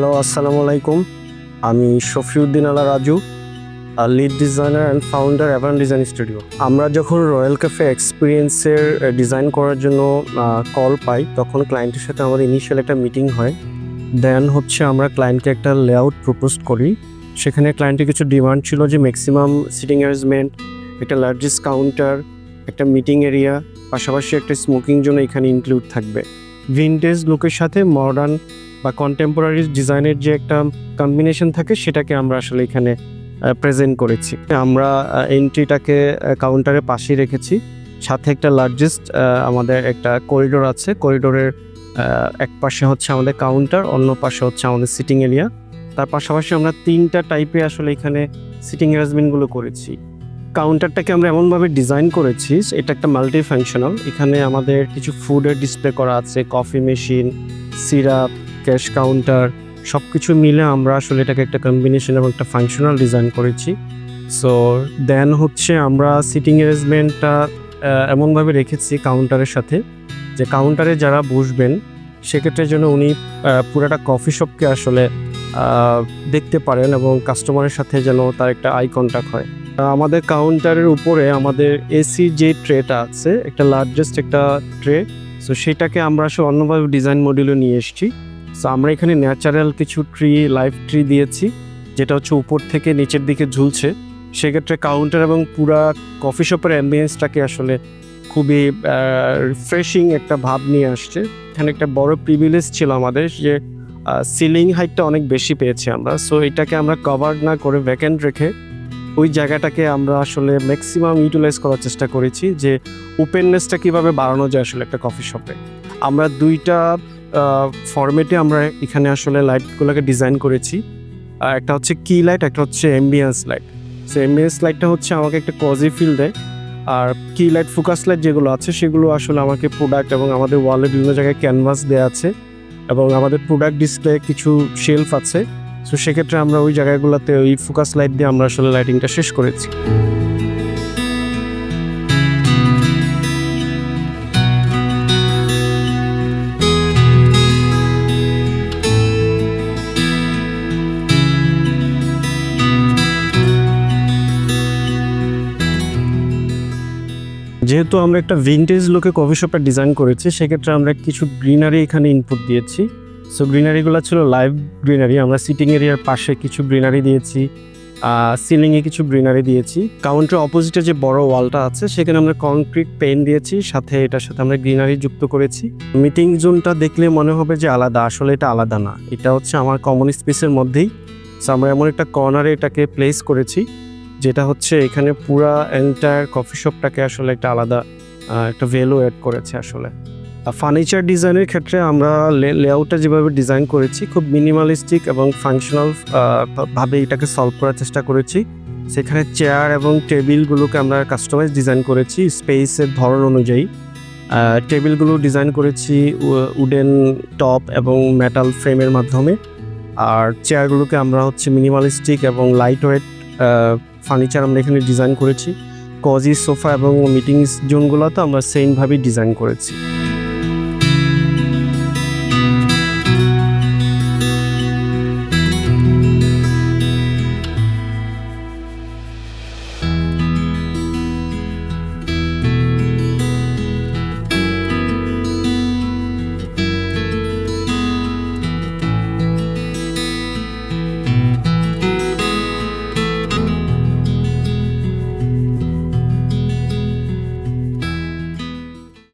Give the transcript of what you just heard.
Hello, আসসালামু আলাইকুম। আমি Shafiuddin Ala Raju, lead designer and founder Avan design studio. আমরা যখন রয়্যাল ক্যাফে এক্সপিরিয়েন্সের ডিজাইন করার জন্য কল পাই, তখন ক্লায়েন্টের সাথে আমাদের ইনিশিয়াল একটা মিটিং হয়। দেন আমরা ক্লায়েন্টকে একটা লেআউট প্রপোজ করি। সেখানে ক্লায়েন্টের কিছু ডিমান্ড ছিল যে ম্যাক্সিমাম সিটিং অ্যারেঞ্জমেন্ট, একটা লার্জেস্ট কাউন্টার, একটা মিটিং এরিয়া, পাশাপাশি একটা স্মোকিং জোন এখানে ইনক্লুড থাকবে। ভিনটেজ লুকের সাথে মডার্ন বা কন্টেম্পোরারি ডিজাইনের যে একটা কম্বিনেশন থাকে, সেটাকে আমরা আসলে এখানে প্রেজেন্ট করেছি। আমরা এন্ট্রিটাকে কাউন্টারের পাশেই রেখেছি, সাথে একটা লার্জেস্ট আমাদের একটা করিডোর আছে। করিডোরের এক পাশে আমাদের কাউন্টার, অন্য পাশে আমাদের সিটিং এরিয়া। তার পাশাপাশি আমরা 3টা টাইপে আসলে এখানে সিটিং অ্যারেঞ্জমেন্টগুলো করেছি। কাউন্টারটাকে আমরা এমনভাবে ডিজাইন করেছি, এটা একটা মাল্টি ফাংশনাল। এখানে আমাদের কিছু ফুডের ডিসপ্লে করা আছে, coffee machine, syrup, cash counter, সব কিছু মিলে আমরা আসলে এটাকে একটা কম্বিনেশন এবং একটা ফাংশনাল ডিজাইন করেছি। সো দেন আমরা সিটিং অ্যারেঞ্জমেন্টটা এমনভাবে রেখেছি কাউন্টারের সাথে, যে কাউন্টারে যারা বসবেন সেক্ষেত্রে যেন উনি পুরাটা কফি শপকে আসলে দেখতে পারেন এবং কাস্টমারের সাথে যেন তার একটা আই কন্ট্যাক্ট হয়। আমাদের কাউন্টারের উপরে আমাদের এসি যে ট্রেটা আছে, একটা লার্জেস্ট একটা ট্রে, সো সেটাকে আমরা আসলে অন্যভাবে ডিজাইন মডিউলে নিয়ে এসেছি। সো আমরা এখানে ন্যাচারাল কিছু ট্রি, লাইভ ট্রি দিয়েছি, যেটা উপর থেকে নিচের দিকে ঝুলছে। সেক্ষেত্রে কাউন্টার এবং পুরা কফি শপের অ্যাম্বিয়েন্সটাকে আসলে খুবই রিফ্রেশিং একটা ভাব নিয়ে আসছে। এখানে একটা বড় প্রিভিলেজ ছিল আমাদের, যে সিলিং হাইটটা অনেক বেশি পেয়েছি আমরা। সো এটাকে আমরা কভার না করে ভ্যাকেন্ট রেখে ওই জায়গাটাকে আমরা আসলে ম্যাক্সিমাম ইউটিলাইজ করার চেষ্টা করেছি, যে ওপেননেসটা কীভাবে বাড়ানো যায় আসলে একটা কফি শপে। আমরা 2টা ফরম্যাটে আমরা এখানে আসলে লাইটগুলোকে ডিজাইন করেছি। একটা কি লাইট, একটা অ্যাম্বিয়েন্স লাইট। সো অ্যাম্বিয়েন্স লাইটটা আমাকে একটা কজি ফিল দেয়, আর কি লাইট, ফোকাস লাইট যেগুলো আছে সেগুলো আসলে আমাকে প্রোডাক্ট এবং আমাদের ওয়ালে বিভিন্ন জায়গায় ক্যানভাস দেওয়া আছে এবং আমাদের প্রোডাক্ট ডিসপ্লে কিছু শেলফ আছে। সো সেক্ষেত্রে আমরা ওই জায়গাগুলোতে ওই ফোকাস লাইট দিয়ে আমরা আসলে লাইটিংটা শেষ করেছি। যেহেতু আমরা একটা ভিনটেজ লুকে কফি শপটা ডিজাইন করেছি, সেক্ষেত্রে আমরা কিছু গ্রিনারি এখানে ইনপুট দিয়েছি। সো গ্রিনারিগুলো ছিল লাইভ গ্রিনারি। আমরা সিটিং এরিয়ার পাশে কিছু গ্রিনারি দিয়েছি, সিলিংয়ে কিছু গ্রিনারি দিয়েছি। কাউন্টার অপোজিটে যে বড় ওয়ালটা আছে, সেখানে আমরা কংক্রিট পেইন্ট দিয়েছি, এটার সাথে আমরা গ্রিনারি যুক্ত করেছি। মিটিং জোনটা দেখলে মনে হবে যে আলাদা, আসলে এটা আলাদা না, এটা আমার কমন স্পেসের মধ্যেই। সো আমরা এমন একটা কর্নারে এটাকে প্লেস করেছি, যেটা এখানে পুরা এন্টায়ার কফি শপটাকে আসলে একটা আলাদা একটা ভ্যালু অ্যাড করেছে আসলে। ফার্নিচার ডিজাইনের ক্ষেত্রে আমরা লেআউটটা যেভাবে ডিজাইন করেছি, খুব মিনিমালিস্টিক এবং ফাংশনাল ভাবে এটাকে সলভ করার চেষ্টা করেছি। সেখানে চেয়ার এবং টেবিলগুলোকে আমরা কাস্টমাইজ ডিজাইন করেছি স্পেসের ধরন অনুযায়ী। টেবিলগুলো ডিজাইন করেছি উডেন টপ এবং মেটাল ফ্রেমের মাধ্যমে, আর চেয়ারগুলোকে আমরা মিনিমালিস্টিক এবং লাইট ওয়েট ফার্নিচার আমরা এখানে ডিজাইন করেছি। কজি সোফা এবং মিটিং জোনগুলো তো আমরা সেমভাবেই ডিজাইন করেছি।